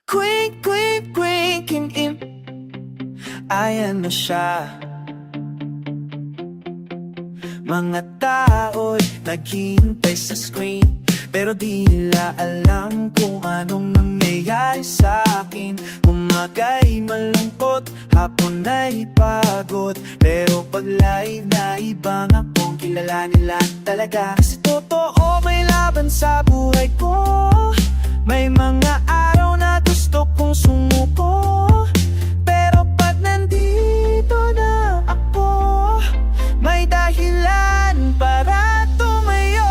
Queen, queen, queen, Kim Im. Ayan na siya. Mga tao'y naghihintay sa screen, pero di nila alam kung anong nangyayari sa akin. Umaga'y malungkot, hapon ay pagod, pero pag live na ibang akong kilala nila talaga. Kasi totoo may laban sa buhay ko. May mga araw na gusto kong sumuko, pero pag nandito na ako, may dahilan para tumayo.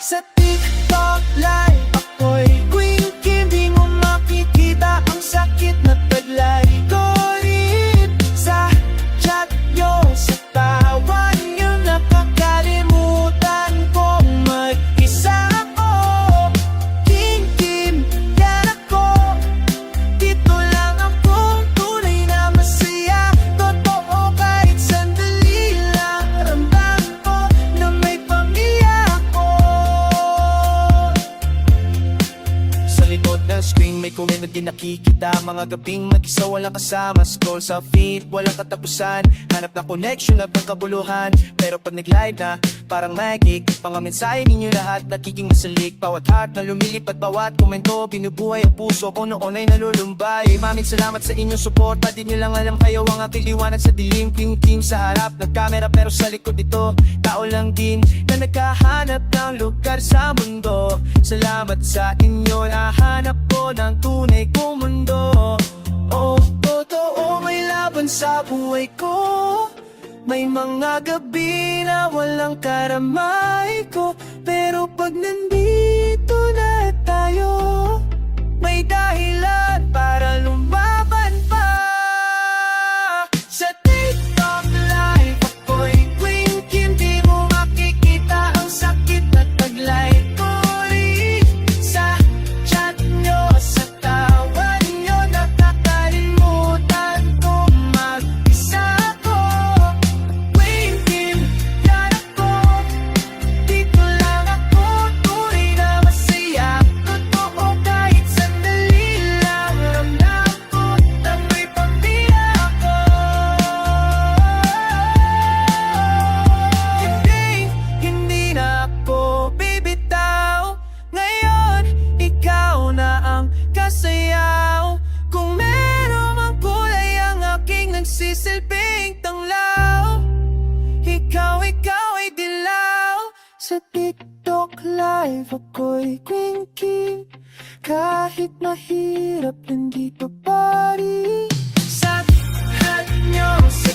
Sa TikTok live ako'y Queen Kim, di mo makikita ang sakit na taglay ko rin. Sa chat nyo, sa tawa nyo, nakakalimutan kong mag-isa ako. King Kim, yan ako. Dito lang ako, tunay na masaya. Totoo kahit sandali lang, ramdam ko na may pamilya ako. Sa likod ng screen may comment na di nakikita. Mga gabing mag-isa walang kasama. Scroll sa feed, walang katapusan. Hanap na connection, love ng kabuluhan. Pero pag nag-live na, parang magic. Mga mensahe ninyo lahat nagiging masalik. Bawat heart na lumilipad, bawat komento binubuhay ang puso ko noon ay nalulumbay. Maraming salamat sa inyong suporta. Di nyo lang alam kayo ang aking liwanag sa dilim. King Kim sa harap ng camera, pero sa likod dito tao lang din na naghahanap ng lugar sa mundo. Salamat sa inyo, nahanap ko ng tunay kong mundo. Oh, totoo may laban sa buhay ko. May mga gabi na walang karamay ko, pero pag nandito na tayo, may dahilan para lumaban pa. Sa TikTok live ako'y Queen Kim, di mo makikita ang sakit na taglay ko rin. Sa chat nyo, sa tawa nyo, nakakalimutan kong mag-isa ako. Queen Kim, yan ako. Dito lang ako, tunay na masaya. Totoo kahit sandali lang, ramdam ko na may pamilya ako. Hindi na ako bibitaw. Ngayon, ikaw na ang kasayaw. Kung meron mang kulay ang aking nagsisilbing tanglaw, ikaw ay dilaw. Sa TikTok live ako'y Queen Kim, kahit mahirap nandito pa rin. Sa lahat nyo, sa